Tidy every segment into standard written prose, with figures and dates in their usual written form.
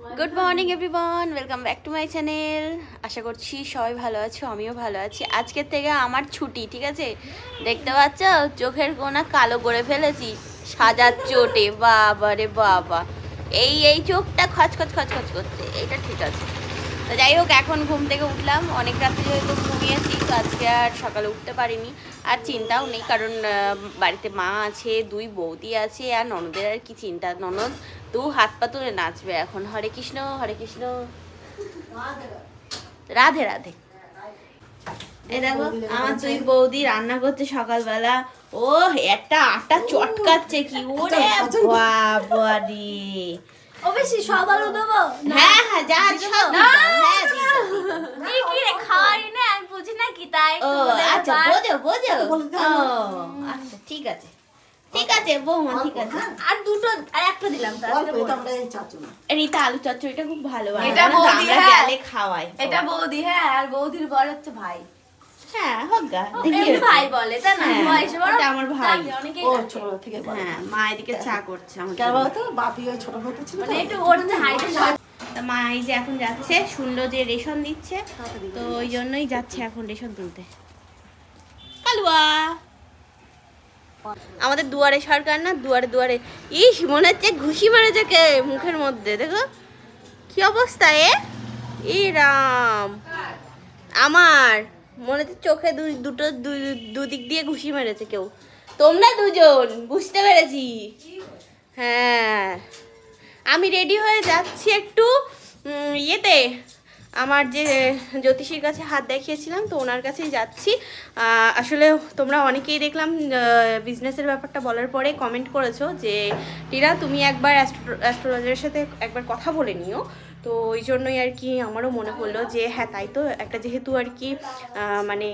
Good morning everyone, welcome back to my channel. আশা করছি সবাই ভালো আছো, আমিও ভালো আছি। আজকের থেকে আমার ছুটি, ঠিক আছে? দেখতে পাচ্ছ চোখের কোনা কালো করে ফেলেছি সাজার চোটে। বাবা রে বাবা, এই চোখটা খচখচ খচখচ করছে, এইটা ঠিক আছে। তো যাই হোক, এখন ঘুম থেকে উঠলাম, অনেক রাত্রে যেহেতু ঘুমিয়েছি, তো আজকে আর সকালে উঠতে পারিনি। আর চিন্তাও নেই, কারণ বাড়িতে মা আছে, দুই বৌদি আছে, আর ননদের আর কি চিন্তা। ননদ দু হাত পা তুলে নাচবে এখন, হরে কৃষ্ণ হরে কৃষ্ণ, রাধে রাধে। এই দেখো আমার দুই বৌদি রান্না করছে সকালবেলা। ও একটা আটা চটকাচ্ছে কি, ওরে বাবা রে। ও বেশি সব আলু দেবো? হ্যাঁ হ্যাঁ, যা সব হ্যাঁ কি রে খাওয়াই না, আমি বুঝি না কি তাই। ও আচ্ছা, বোঝো ও আচ্ছা, ঠিক আছে ঠিক আছে বৌমা, ঠিক আছে। আর দুটো আর একটা দিলাম। রিতা আলু চচ্চড়িটা খুব ভালো বানায়, এটা বৌদি, আমরা হ্যাঁ। গেলে খাওয়াই। এটা বৌদি, হ্যাঁ, আর বৌদির বর হচ্ছে ভাই। হ্যাঁ হগা, এমনি ভাই বলে তাই না? হ্যাঁ, বয়সে বড়, ওটা আমার ভাই। তাকে অনেকেই ও ডাকে। ছোট থেকে বলে। হ্যাঁ, মা এদিকে চা করছে আমাকে। কেন বলতো বাপি ওই ছোট হতে ছিল মানে একটু ওর যে হাইটে তা মা এই যে এখন যাচ্ছে, শুনলো যে রেশন দিচ্ছে, তো ওই জন্যই যাচ্ছে এখন রেশন তুলতে। কালুয়া আমাদের দুয়ারে সরকার না, দুয়ারে দুয়ারে ইস মনে হচ্ছে ঘুষি মারেছে কে মুখের মধ্যে। দেখো কি অবস্থা, এ রাম, আমার মনে হচ্ছে চোখে দুদিক দিয়ে ঘুষি মেরেছে কেউ। তোমরা দুজন, বুঝতে পেরেছি। হ্যাঁ, আমি রেডি হয়ে যাচ্ছি একটু ইয়েতে, আমার যে জ্যোতিষীর কাছে হাত দেখিয়েছিলাম, তো ওনার কাছেই যাচ্ছি। আসলে তোমরা অনেকেই দেখলাম বিজনেসের ব্যাপারটা বলার পরে কমেন্ট করেছো যে টিরা তুমি একবার অ্যাস্ট্রোলজারের সাথে একবার কথা বলে নিও। তো ওই জন্যই আর কি আমারও মনে পড়লো যে হ্যাঁ তাই তো, একটা যেহেতু আর কি মানে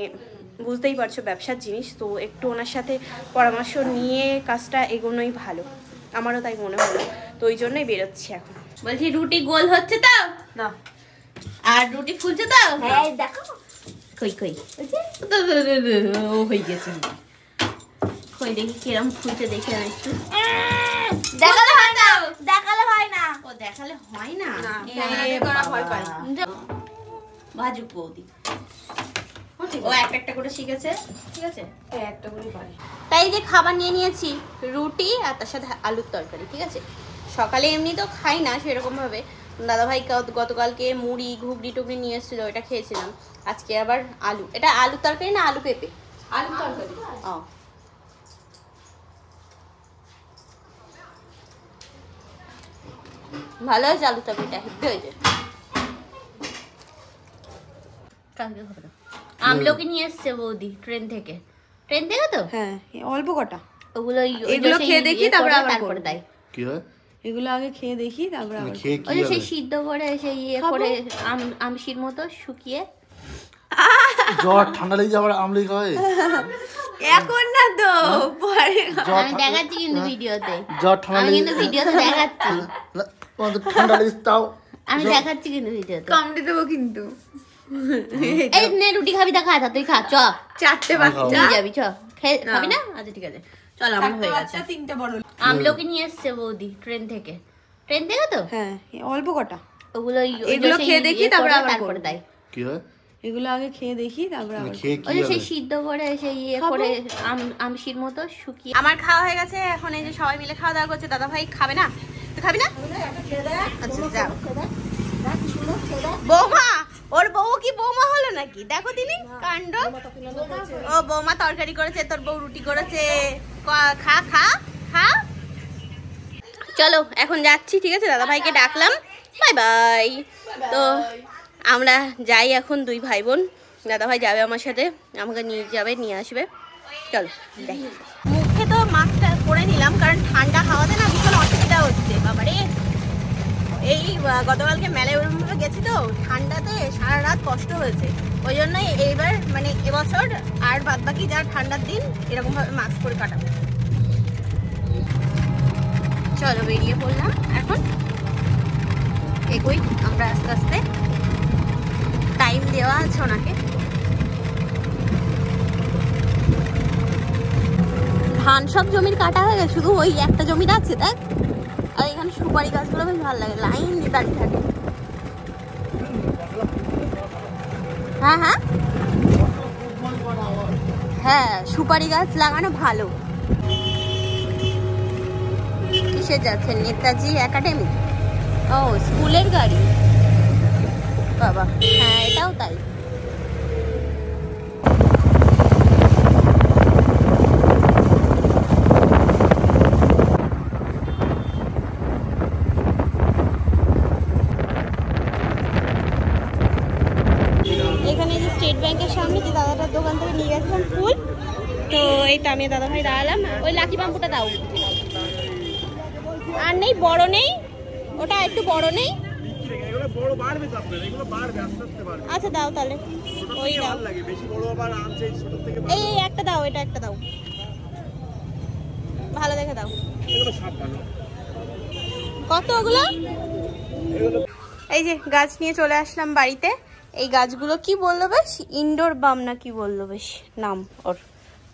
বুঝতেই পারছো ব্যবসার জিনিস, তো একটু ওনার সাথে পরামর্শ নিয়ে কাজটা এগোনোই ভালো, আমারও তাই মনে হলো। তো ওই জন্যই বেরোচ্ছি এখন। বলছি রুটি গোল হচ্ছে তো না, আর রুটি ফুলছে তো? হ্যাঁ দেখো কই ও হয়ে গেছে, কই দেখি কিরম ফুলছে, দেখে আমি একটু। দেখালে হয় না, দেখালে হয় না। ও দেখালে হয় না, ক্যামেরাতে করা ভয় পাই। ভাজুক বৌদি, ও একটা করে শিখেছে, ঠিক আছে একটা করে পারি। তাই যে খাবার নিয়ে নিয়েছি, রুটি আর তার সাথে আলুর তরকারি, ঠিক আছে। সকালে এমনি তো খাই না সেরকমভাবে, দাদাভাই গতকালকে মুড়ি ঘুগনি টুগনি নিয়ে এসেছিলো, ওটা খেয়েছিলাম। আজকে আবার আলু, এটা আলুর তরকারি না আলু পেঁপে? আলু তরকারি। ও ভালো হয়েছে, আলু তরকারিটা হেব্বি হয়েছে। আমলকি নিয়ে এসছে বৌদি ট্রেন থেকে তো। হ্যাঁ, অল্প কটা। ওগুলো এগুলো খেয়ে দেখি, তারপরে আবার তারপরে করবো। তাই কি হয়? এগুলো আগে খেয়ে দেখি, তারপরে আবার খেয়ে কি ওই যে সেই হবে? সিদ্ধ করে সেই ইয়ে করে আমশির মতো শুকিয়ে। জ্বর ঠান্ডা লেগে যাবার আমলি হয়? এখন না তো, পরে জ্বর আমি দেখাচ্ছি কিন্তু ভিডিওতে, জ্বর ঠান্ডা আমি লেগে কিন্তু ভিডিওতে দেখাচ্ছি, না, তোমাদের ঠান্ডা লেগে তাও আমি দেখাচ্ছি কিন্তু ভিডিওতে। কামড়ে দেবো কিন্তু। এই নে রুটি খাবি, দেখা তুই খা, চ চারটে বাচ্চা, নিয়ে যাবি, চ খাবি না? আচ্ছা ঠিক আছে, চল আমার হয়ে গেছে। তিনটে বড়। আমলকি নিয়ে এসছে বৌদি ট্রেন থেকে তো। হ্যাঁ, অল্প কটা। ওগুলো এগুলো খেয়ে দেখি, তারপরে আবার তারপরে করবো। তাই কি হয়? এগুলো আগে খেয়ে দেখি, তারপরে আবার খেয়ে কি ওই যে সেই হবে? সিদ্ধ করে সেই ইয়ে করে আমশির মতো শুকিয়ে। আমার খাওয়া হয়ে গেছে, এখন এই যে সবাই মিলে খাওয়া দাওয়া করছে। দাদা ভাই খাবে না? তুই খাবি না? আচ্ছা যাও। বৌমা, ওর বউ কি বৌমা হলো নাকি? দেখো দিনি কাণ্ড। ও বৌমা তরকারি করেছে, তোর বউ রুটি করেছে। খা খা খা। চলো এখন যাচ্ছি, ঠিক আছে? দাদা ভাইকে ডাকলাম, বাই বাই। তো আমরা যাই এখন, দুই ভাই বোন। দাদা ভাই যাবে আমার সাথে, আমাকে নিয়ে যাবে, নিয়ে আসবে। চলো যাই। মুখে তো মাস্কটা পরে নিলাম, কারণ ঠান্ডা হাওয়াতে না ভীষণ অসুবিধা হচ্ছে। বাবারে, এই গতকালকে মেলায় ওরকমভাবে গেছি তো, ঠান্ডাতে সারা রাত কষ্ট হয়েছে। ওই জন্যই এইবার মানে এবছর আর বাদ বাকি যা ঠান্ডার দিন এরকমভাবে মাস্ক পরে কাটাবো। চলো বেরিয়ে পড়লাম এখন, এগোই আমরা আস্তে আস্তে, টাইম দেওয়া আছে ওনাকে। ধান সব জমির কাটা হয়ে গেছে, শুধু ওই একটা জমির আছে, দেখ। আর এখানে সুপারি গাছগুলো বেশ ভালো লাগে, লাইন দিয়ে দাঁড়িয়ে থাকে। হ্যাঁ হ্যাঁ হ্যাঁ, সুপারি গাছ লাগানো ভালো। কিসে যাচ্ছে? নেতাজি একাডেমি। ও স্কুলের গাড়ি, বাবা হ্যাঁ এটাও তাই। এখানে যে স্টেট ব্যাংকের সামনে যে দাদাটার দোকান থেকে নিয়ে গেছিলাম ফুল, তো এই তো আমি দাদা ভাই দাঁড়ালাম। ওই লাকি বাম্বুটা দাও। আর নেই, বড় নেই, ওটা একটু বড় নেই। আচ্ছা দাও তাহলে, ওই দাও। এই একটা দাও, এটা একটা দাও, ভালো দেখে দাও। কত ওগুলো? এই যে গাছ নিয়ে চলে আসলাম বাড়িতে। এই গাছগুলো কি বললো বেশ, ইনডোর বাম না কি বললো বেশ নাম ওর,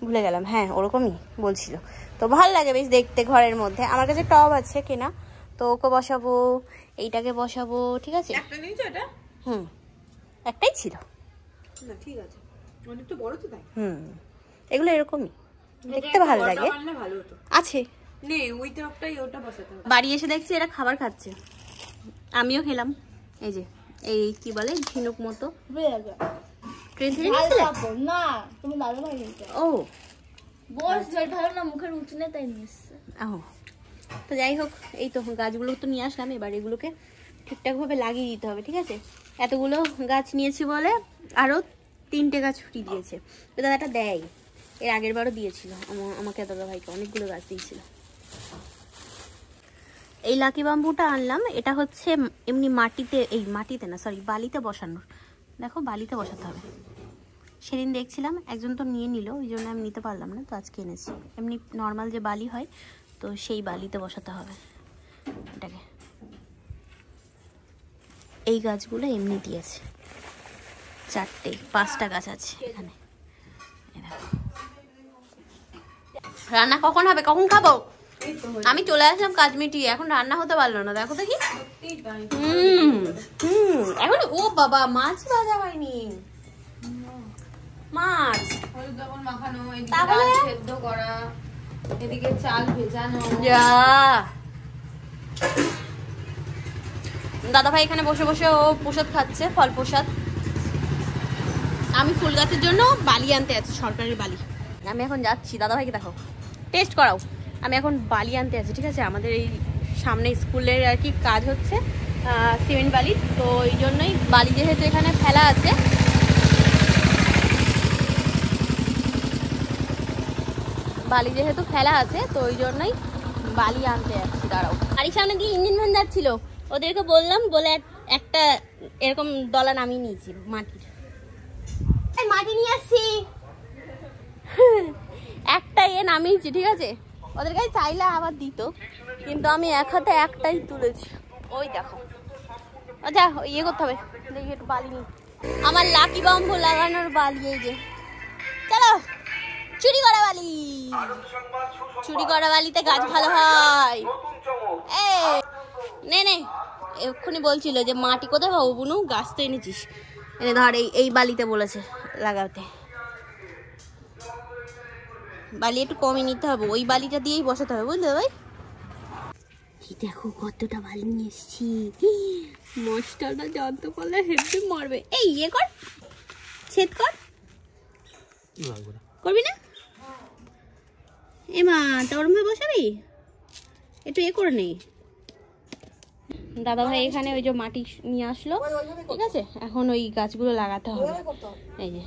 ভুলে গেলাম। হ্যাঁ ওরকমই বলছিল। তো ভালো লাগে বেশ দেখতে ঘরের মধ্যে। আমার কাছে টব আছে কেনা, তো ওকে বসাবো, এইটাকে বসাবো, ঠিক আছে। একটা নিয়েছো এটা? হুম, একটাই ছিল না ঠিক আছে, অনেকটা বড় তো তাই। এগুলো এরকমই দেখতে ভালো লাগে। ভালো হতো। আছে নে ওই টপটাই, ওটা বসাতে হবে। বাড়ি এসে দেখছি এরা খাবার খাচ্ছে, আমিও খেলাম। এই যে এই কি বলে ঝিনুক মতো, ট্রেন থেকে নিয়েছিলে? না তুমি দাদা ভাই নিতে ও বস জল ভালো না, মুখের উঠনে তাই নিচ্ছে। ও তো যাই হোক, এই তো গাছগুলো তো নিয়ে আসলাম। এবার এগুলোকে ঠিকঠাকভাবে লাগিয়ে দিতে হবে, ঠিক আছে। এতগুলো গাছ নিয়েছি বলে আরও 3টে গাছ ফ্রি দিয়েছে। তো দাদাটা দেয়, এর আগের বারও দিয়েছিল আমাকে, দাদা ভাইকে অনেকগুলো গাছ দিয়েছিল। এই লাকি বাম্বুটা আনলাম, এটা হচ্ছে এমনি মাটিতে, এই মাটিতে না সরি বালিতে বসানোর। দেখো বালিতে বসাতে হবে। সেদিন দেখছিলাম একজন তো নিয়ে নিল, ওই জন্য আমি নিতে পারলাম না, তো আজকে এনেছি। এমনি নর্মাল যে বালি হয়, তো সেই বালিতে বসাতে হবে এটাকে। এই গাছগুলো এমনি দিয়েছে 5টা গাছ আছে এখানে। রান্না কখন হবে, কখন খাবো? আমি চলে আসলাম কাজ মিটিয়ে, এখন রান্না হতে পারলো না। দেখো দেখি, এখন ও বাবা মাছ ভাজা হয়নি, মাছ হলুদ লবণ মাখানো, এদিকে তাহলে? ডাল সেদ্ধ করা, এদিকে চাল ভেজানো। যা দাদা ভাই এখানে বসে বসে ও প্রসাদ খাচ্ছে, ফল প্রসাদ। আমি ফুল গাছের জন্য বালি আনতে আছি, সরকারের বালি। আমি এখন যাচ্ছি, দাদা ভাইকে দেখো, টেস্ট করাও। আমি এখন বালি আনতে আছি, ঠিক আছে। আমাদের এই সামনে স্কুলের আর কি কাজ হচ্ছে, সিমেন্ট বালি, তো এই জন্যই বালি যেহেতু এখানে ফেলা আছে, তো ওই জন্যই বালি আনতে যাচ্ছি। দাঁড়াও, বাড়ির সামনে দিয়ে ইঞ্জিন ভ্যান যাচ্ছিল, ওদেরকে বললাম বলে একটা এরকম দলা নামিয়ে নিয়েছি মাটির। মাটি নিয়ে আসছি, একটা নামিয়েছি, ঠিক আছে। ওদের কাছে চাইলে আবার দিত, কিন্তু আমি এক হাতে একটাই তুলেছি। ওই দেখো, আচ্ছা ইয়ে করতে হবে, দেখি একটু বালি নিই। আমার লাকি বাম্বু লাগানোর বালি, এই যে। চলো, চুরি করা বালি, চুরি করা বালিতে গাছ ভালো হয়। নে নে, এক্ষুনি বলছিল যে মাটি কোথায় পাবো বুনু, গাছ তো এনেছিস, এনে ধর এই বালিতে বলেছে লাগাতে। বালি একটু কমই নিতে হবে, ওই বালিটা দিয়েই বসাতে হবে, বুঝলে ভাই। দেখো কতটা বালি নিয়ে এসছি, মাস্টারটা জানতে পারলে হেঁটে মারবে। এই ইয়ে কর, ছেদ কর, করবি না? এমা তোর মুখে বসাবি, একটু এ করে নেই। দাদা ভাই এখানে ওই যে মাটি নিয়ে আসলো, ঠিক আছে। এখন ওই গাছগুলো লাগাতে হবে। এই যে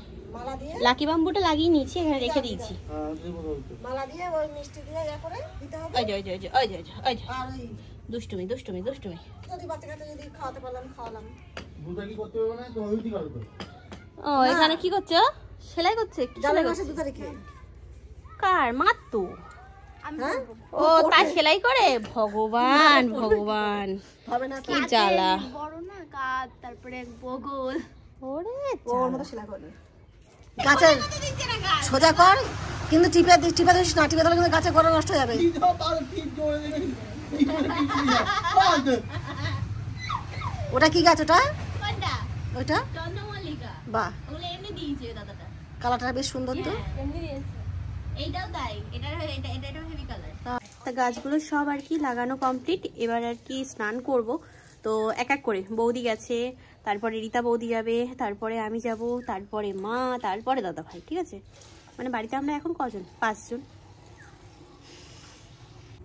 লাকি বাম্বুটা লাগিয়ে নিয়েছি, এখানে রেখে দিয়েছি। দুষ্টুমি দুষ্টুমি দুষ্টুমি। ও এখানে কি করছো? সেলাই করছে? কার? মার তো। ও তার সেলাই করে? ভগবান ভগবান, কি জ্বালা। বড় না কাজ, তারপরে বগল। ওরে ওর মতো সেলাই করবে, গাছের সোজা কর, কিন্তু টিপে দিস না, টিপে দিলে কিন্তু গাছের গোড়া নষ্ট হয়ে যাবে। ওটা কি গাছ ওটা? কোনটা? ওটা চন্দ্রমল্লিকা। বাহ, ওগুলো এমনি দিয়েছে দাদাটা। কালারটা বেশ সুন্দর তো। এমনি দিয়েছে। এইটাও তাই, এটাও হেভি কালার। তা গাছগুলো সব আর কি লাগানো কমপ্লিট। এবার আর কি স্নান করব। তো এক এক করে বৌদি গেছে, তারপরে রীতা বৌদি যাবে, তারপরে আমি যাব, তারপরে মা, তারপরে দাদা ভাই। ঠিক আছে, মানে বাড়িতে আমরা এখন কজন? 5 জন।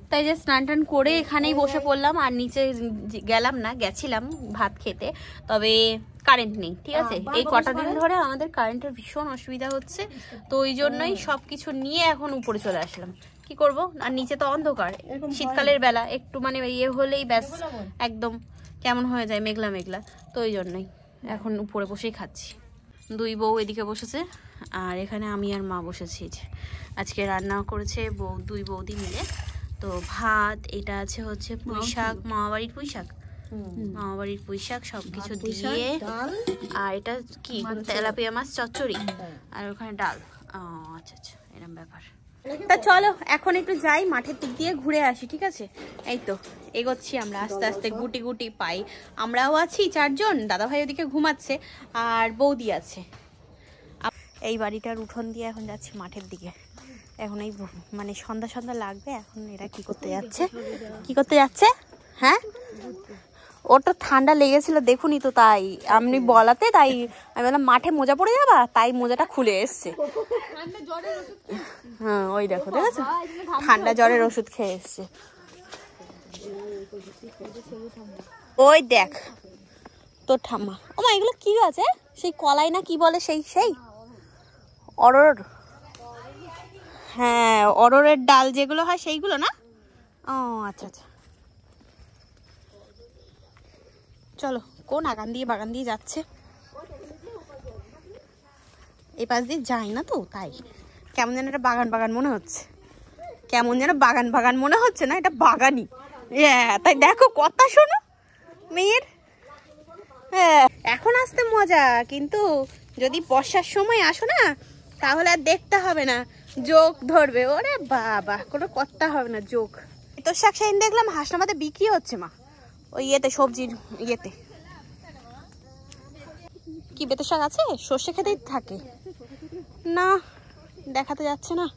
তাই যে স্নান টান করে এখানেই বসে পড়লাম, আর নিচে গেলাম না, গেছিলাম ভাত খেতে, তবে কারেন্ট নেই। ঠিক আছে, এই কটা দিন ধরে আমাদের কারেন্টের ভীষণ অসুবিধা হচ্ছে, তো ওই জন্যই সবকিছু নিয়ে এখন উপরে চলে আসলাম। কি করব, আর নিচে তো অন্ধকার, শীতকালের বেলা একটু মানে ইয়ে হলেই ব্যাস একদম কেমন হয়ে যায়, মেঘলা মেঘলা। তো ওই জন্যই এখন উপরে বসেই খাচ্ছি। দুই বউ এদিকে বসেছে, আর এখানে আমি আর মা বসেছি। আজকে রান্না করেছে দুই বৌদি মিলে। তো ভাত, এটা আছে হচ্ছে পুঁই শাক, মামাবাড়ির পুঁই শাক, মামাবাড়ির পুঁই শাক সবকিছু দিয়ে, আর এটা কি তেলাপিয়া মাছ চচ্চড়ি, আর ওখানে ডাল। আচ্ছা আচ্ছা, এরকম ব্যাপার। তা চলো এখন একটু যাই, মাঠের দিক দিয়ে ঘুরে আসি। ঠিক আছে, এই তো এগোচ্ছি আমরা আস্তে আস্তে, গুটি গুটি পাই। আমরাও আছি 4 জন, দাদাভাই ওদিকে ঘুমাচ্ছে, আর বৌদি আছে। এই বাড়িটার উঠোন দিয়ে এখন যাচ্ছি মাঠের দিকে। এখন এই মানে সন্ধ্যা সন্ধ্যা লাগবে। এখন এরা কি করতে যাচ্ছে, কি করতে যাচ্ছে? হ্যাঁ, ওর তো ঠান্ডা লেগেছিল দেখুনি তো, তাই আমি বলাতে তাই আমি বললাম মাঠে মোজা পড়ে যাবা, তাই মোজাটা খুলে এসছে। হ্যাঁ, ওই দেখো, দেখেছো, ঠান্ডা জ্বরের ওষুধ খেয়ে এসছে। ওই দেখ তোর ঠাম্মা। ও মা, এগুলো কি আছে? সেই কলাই না কি বলে, সেই অরর। হ্যাঁ, অররের ডাল যেগুলো হয় সেইগুলো না? ও আচ্ছা আচ্ছা, চলো। কোন বাগান দিয়ে যাচ্ছে, এই পাশ দিয়ে যাই না তো, তাই কেমন যেন একটা বাগান মনে হচ্ছে, কেমন যেন বাগান মনে হচ্ছে না, এটা বাগানই। হ্যাঁ, তাই দেখো কথা শোনো মেয়ের। হ্যাঁ, এখন আসতে মজা, কিন্তু যদি বর্ষার সময় আসো না, তাহলে আর দেখতে হবে না, যোগ ধরবে। ওরে বাবা, কোনো কথা হবে না, যোগ। তোর শাক সেদিন দেখলাম হাসনাবাদে বিক্রি হচ্ছে মা, ওই ইয়েতে, সবজির ইয়েতে। কি বেতের শাক আছে? সর্ষে খেতেই থাকে না, দেখাতে যাচ্ছে না।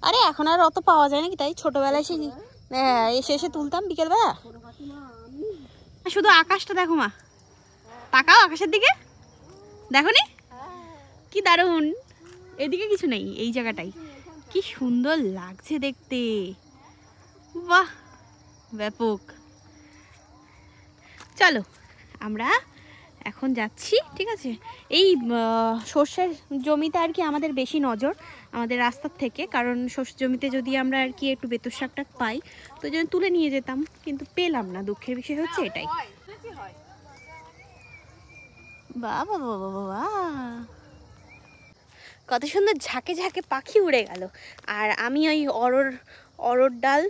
আরে এখন আর অত পাওয়া যায় নাকি, তাই ছোটবেলায় এসে তুলতাম বিকেলবেলা। শুধু আকাশটা দেখো মা, তাকাও আকাশের দিকে, দেখো নি কি দারুণ। এদিকে কিছু নেই, এই জায়গাটাই কি সুন্দর লাগছে দেখতে, বাহ ব্যাপক। চলো আমরা এখন যাচ্ছি। ঠিক আছে, এই সর্ষের জমিতে আর কি আমাদের বেশি নজর আমাদের রাস্তার থেকে, কারণ সর্ষের জমিতে যদি আমরা আর কি একটু বেতর শাকটা পাই, তো ওই জন্য তুলে নিয়ে যেতাম, কিন্তু পেলাম না। দুঃখের বিষয় হচ্ছে এটাই। বাবা বাবা বাবা, কত সুন্দর ঝাঁকে ঝাঁকে পাখি উড়ে গেল। আর আমি ওই অরর ডাল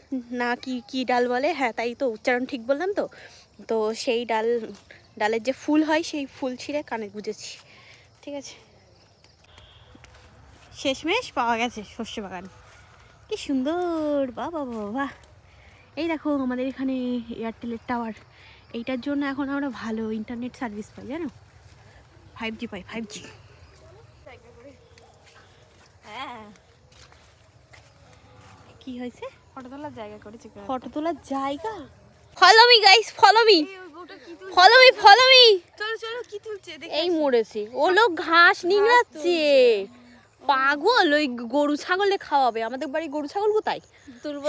না কি ডাল বলে, হ্যাঁ তাই তো, উচ্চারণ ঠিক বললাম তো। তো সেই ডালের যে ফুল হয়, সেই ফুল ছিঁড়ে কানে গুঁজেছি। ঠিক আছে, শেষমেশ পাওয়া গেছে সর্ষে বাগান, কি সুন্দর। বাবা বাবা, এই দেখো আমাদের এখানে এয়ারটেলের টাওয়ার, এইটার জন্য এখন আমরা ভালো ইন্টারনেট সার্ভিস পাই, জানো, 5G পাই, 5G। হ্যাঁ, কি হয়েছে? ফটো তোলার জায়গা করেছে, ফটো তোলার জায়গা। Follow me guys, follow me. চলো চলো, কি তুলছে? এই মরেছে, ও লোক ঘাস নিংড়াচ্ছে, পাগল। ওই গরু ছাগলে খাওয়াবে। আমাদের বাড়ি গরু ছাগল কোথায় তুলবো?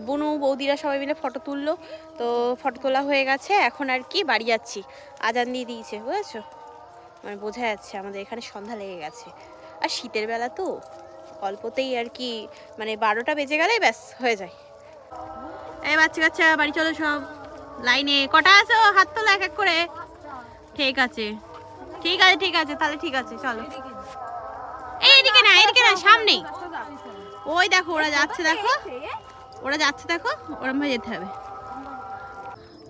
বুনু বৌদিরা সবাই মিলে ফটো তুললো, তো ফটো তোলা হয়ে গেছে। এখন আর কি বাড়ি যাচ্ছি, আজান দিয়ে দিয়েছে, বুঝেছো, মানে বোঝা যাচ্ছে আমাদের এখানে সন্ধ্যা লেগে গেছে। আর শীতের বেলা তো অল্পতেই আর কি, মানে 12টা বেজে গেলে ব্যাস হয়ে যায়। এই বাচ্চা বাড়ি চলো সব লাইনে। কটা আছো? হাত তোলা এক এক করে। ঠিক আছে তাহলে ঠিক আছে, চলো। এইদিকে না, সামনেই। ওই দেখো ওরা যাচ্ছে, দেখো ওরম ভাবে যেতে হবে।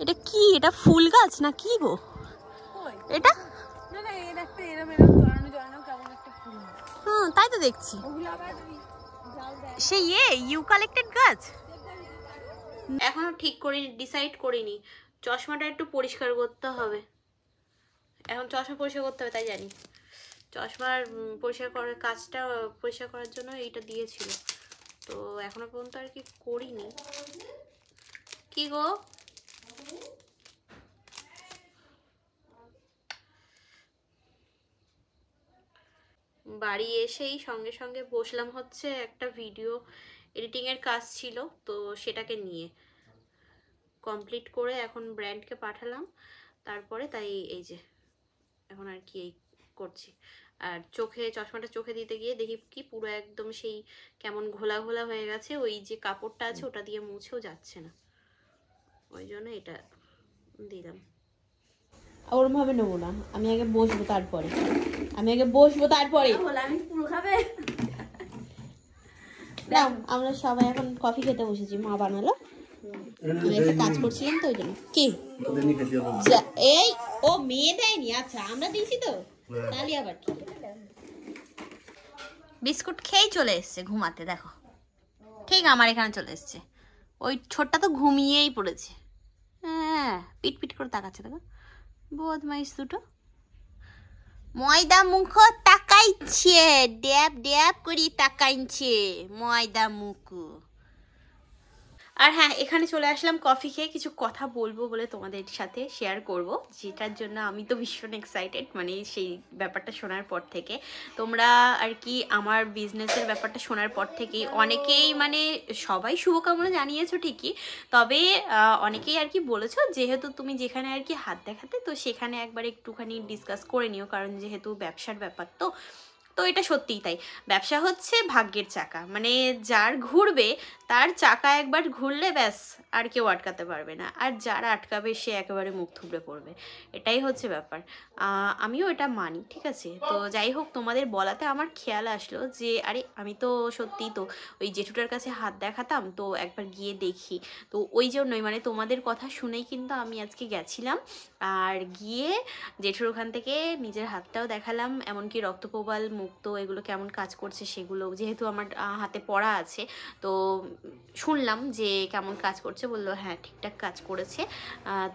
এটা কি? এটা ফুল গাছ না কি গো এটা? না না, এর একটা এরম জড়ানো কেমন একটা ফুল। তাই তো দেখছি। সেই ইউ কালেক্টেড গাছ এখনো ঠিক করিনি, ডিসাইড করিনি। চশমাটা একটু পরিষ্কার করতে হবে, এখন চশমা পরিষ্কার করতে হবে তাই জানি। চশমার পরিষ্কার করার কাজটা পরিষ্কার করার জন্য এইটা দিয়েছিল, তো এখনো পর্যন্ত আর কি করিনি। কি গো বাড়ি এসেই সঙ্গে সঙ্গে বসলাম হচ্ছে একটা ভিডিও এডিটিংয়ের কাজ ছিল, তো সেটাকে নিয়ে কমপ্লিট করে এখন ব্র্যান্ডকে পাঠালাম, তারপরে তাই এই যে এখন আর কি এই করছি। আর চশমাটা চোখে দিতে গিয়ে দেখি কি পুরো একদম সেই কেমন ঘোলা ঘোলা হয়ে গেছে, ওই যে কাপড়টা আছে ওটা দিয়ে মুছেও যাচ্ছে না, ওই জন্য এটা দিলাম। ওরমভাবে নেবো না, আমি আগে বসবো তারপরে, আমি পুরো খাবে। নাও আমরা সবাই এখন কফি খেতে বসেছি, মা বানালো, আমি একটা কাজ করছিলাম তো ওই জন্য। কি এই ও মেয়ে দেয়নি? আচ্ছা আমরা দিয়েছি তো, তাহলে আবার কি। বিস্কুট খেয়েই চলে এসছে ঘুমাতে, দেখো ঠিক আমার এখানে চলে এসছে। ওই ছোটটা তো ঘুমিয়েই পড়েছে, হ্যাঁ পিট পিট করে তাকাচ্ছে, দেখো বদমাইশ দুটো। ময়দা মুখ তাকাইছে, ড্যাব ড্যাব করে তাকাইছে ময়দা মুখ। আর হ্যাঁ, এখানে চলে আসলাম কফি খেয়ে কিছু কথা বলবো বলে, তোমাদের সাথে শেয়ার করব, যেটার জন্য আমি তো ভীষণ এক্সাইটেড। মানে সেই ব্যাপারটা শোনার পর থেকে, তোমরা আর কি আমার বিজনেসের ব্যাপারটা শোনার পর থেকেই অনেকেই, মানে সবাই শুভকামনা জানিয়েছো ঠিকই, তবে অনেকেই আর কি বলেছো যেহেতু তুমি যেখানে আর কি হাত দেখাতে, তো সেখানে একবার একটুখানি ডিসকাস করে নিও, কারণ যেহেতু ব্যবসার ব্যাপার তো এটা সত্যিই তাই। ব্যবসা হচ্ছে ভাগ্যের চাকা, মানে যার ঘুরবে তার চাকা একবার ঘুরলে ব্যাস আর কেউ আটকাতে পারবে না, আর যারা আটকাবে সে একেবারে মুখ থুবড়ে পড়বে, এটাই হচ্ছে ব্যাপার। আমিও এটা মানি, ঠিক আছে। তো যাই হোক, তোমাদের বলাতে আমার খেয়াল আসলো যে আরে আমি তো সত্যিই তো ওই জেঠুটার কাছে হাত দেখাতাম, তো একবার গিয়ে দেখি, তো ওই জন্যই মানে তোমাদের কথা শুনেই কিন্তু আমি আজকে গেছিলাম, আর গিয়ে জেঠুর ওখান থেকে নিজের হাতটাও দেখালাম, এমনকি রক্তপ্রবাল মুক্ত এগুলো কেমন কাজ করছে সেগুলো, যেহেতু আমার হাতে পড়া আছে, তো শুনলাম যে কেমন কাজ করছে, বললো হ্যাঁ ঠিকঠাক কাজ করেছে,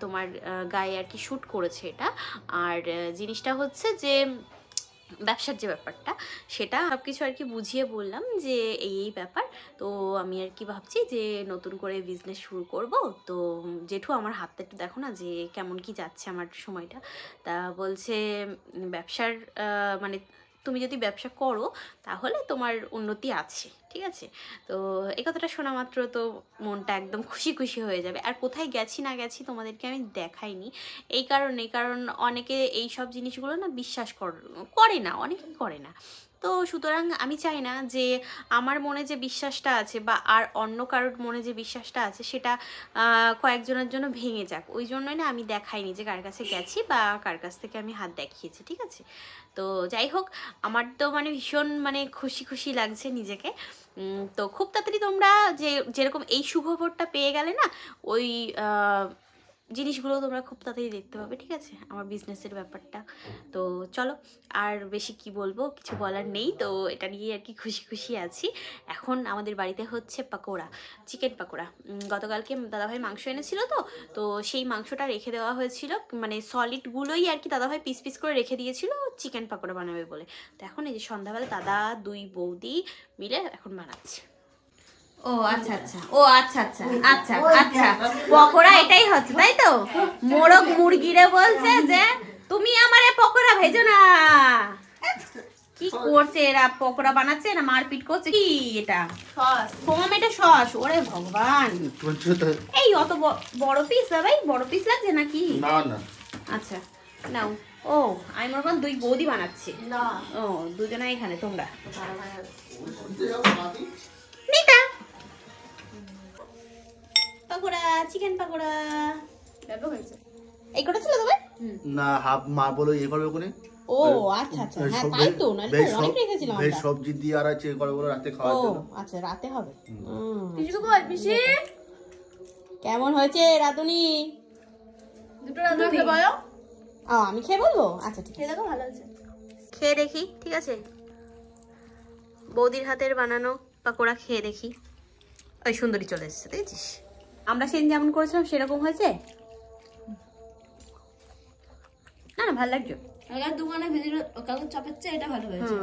তোমার গায়ে আর কি শ্যুট করেছে এটা। আর জিনিসটা হচ্ছে যে ব্যবসার যে ব্যাপারটা সেটা সব কিছু আর কি বুঝিয়ে বললাম যে এই ব্যাপার, তো আমি আর কি ভাবছি যে নতুন করে বিজনেস শুরু করব। তো জেঠু আমার হাতটা একটু দেখো না যে কেমন কি যাচ্ছে আমার সময়টা, তা বলছে ব্যবসার মানে তুমি যদি ব্যবসা করো তাহলে তোমার উন্নতি আছে, ঠিক আছে। তো এই কথাটা শোনা মাত্র তো মনটা একদম খুশি খুশি হয়ে যাবে। আর কোথায় গেছি না গেছি তোমাদেরকে আমি দেখাইনি কারণ অনেকে এই সব জিনিসগুলো না বিশ্বাস করে না, অনেকেই করে না। তো সুতরাং আমি চাই না যে আমার মনে যে বিশ্বাসটা আছে বা আর অন্য কারোর মনে যে বিশ্বাসটা আছে সেটা কয়েকজনের জন্য ভেঙে যাক, ওই জন্যই না আমি দেখাইনি যে কার কাছে গেছি বা কার কাছ থেকে আমি হাত দেখিয়েছি, ঠিক আছে। তো যাই হোক, আমার তো মানে ভীষণ মানে খুশি খুশি লাগছে নিজেকে। তো খুব তাড়াতাড়ি তোমরা যেরকম এই সুখবরটা পেয়ে গেলে না, ওই জিনিসগুলো তোমরা খুব তাড়াতাড়ি দেখতে পাবে, ঠিক আছে, আমার বিজনেসের ব্যাপারটা। তো চলো, আর বেশি কি বলবো, কিছু বলার নেই। তো এটা নিয়ে আর কি খুশি খুশি আছি। এখন আমাদের বাড়িতে হচ্ছে পাকোড়া, চিকেন পাকোড়া। গতকালকে দাদাভাই মাংস এনেছিল, তো সেই মাংসটা রেখে দেওয়া হয়েছিল, মানে সলিডগুলোই আর কি দাদাভাই পিস পিস করে রেখে দিয়েছিল চিকেন পাকোড়া বানাবে বলে। তো এখন এই যে সন্ধ্যাবেলা দাদা দুই বৌদি মিলে এখন বানাচ্ছে। ও আচ্ছা আচ্ছা, ও আচ্ছা আচ্ছা আচ্ছা আচ্ছা, পকোড়া এটাই হচ্ছে তাই তো। মোরগ মুরগিরে বলছে যে তুমি আমারে পকোড়া ভেজো না। কি করছে এরা, পকোড়া বানাচ্ছে না মারপিট করছে? কি এটা সস, ফোম, এটা সস? ওরে ভগবান, এই অত বড় পিস দাদাই, বড় পিস লাগছে নাকি? না না, আচ্ছা নাও। ও আমি মনে করলাম দুই বৌদি বানাচ্ছে। না, ও দুজনে এখানে তোমরা নিতা পাকোড়া, চিকেন পাকোড়া হয়েছে। এই কটা ছিল তবে না, হাফ মা বলো এই করবে কোনে। ও আচ্ছা আচ্ছা, হ্যাঁ তাই তো, নালে তো অনেক রেখেছিলাম আমরা। এই সবজি দিয়ে আর আছে করে বলে রাতে খাওয়ার জন্য। ও আচ্ছা, রাতে হবে। পিসি কো পিসি কেমন হয়েছে রাধুনি? দুটো রাধুনি খেয়ে বলো। আমি খেয়ে বলবো? আচ্ছা ঠিক আছে, দেখো ভালো আছে, খেয়ে দেখি, ঠিক আছে। বৌদির হাতের বানানো পাকোড়া খেয়ে দেখি। ওই সুন্দরী চলে এসেছে, দেখছিস? আমরা সেদিন যেমন করেছিলাম সেরকম হয়েছে না? না, ভালো লাগছে। আগের দোকানে ভিডিও কালো চাপের চেয়ে এটা ভালো হয়েছে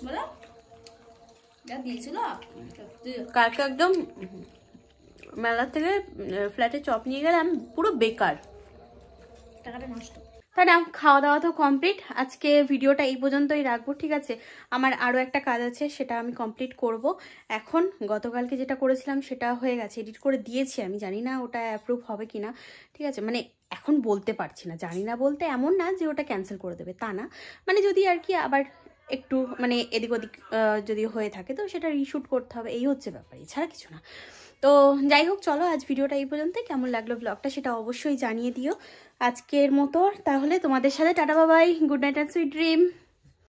বলো, যা দিয়েছিল কালকে একদম মেলা থেকে ফ্ল্যাটে চপ নিয়ে গেলাম, পুরো বেকার, টাকাটা নষ্ট। তাহলে খাওয়া দাওয়া তো কমপ্লিট। আজকে ভিডিওটা এই পর্যন্তই রাখবো, ঠিক আছে? আমার আরও একটা কাজ আছে, সেটা আমি কমপ্লিট করব। এখন গতকালকে যেটা করেছিলাম সেটা হয়ে গেছে, এডিট করে দিয়েছি আমি, জানি না ওটা অ্যাপ্রুভ হবে কিনা, ঠিক আছে? মানে এখন বলতে পারছি না, জানি না বলতে এমন না যে ওটা ক্যান্সেল করে দেবে, তা না, মানে যদি আর কি আবার একটু মানে এদিক ওদিক যদি হয়ে থাকে তো সেটা রিশুট করতে হবে, এই হচ্ছে ব্যাপার, এছাড়া কিছু না। তো যাই হোক, চলো আজ ভিডিওটা এই পর্যন্ত। কেমন লাগলো ব্লগটা সেটা অবশ্যই জানিয়ে দিও। আজকের মতো তাহলে তোমাদের সাথে টাটা, বাবাই, good night and sweet dream.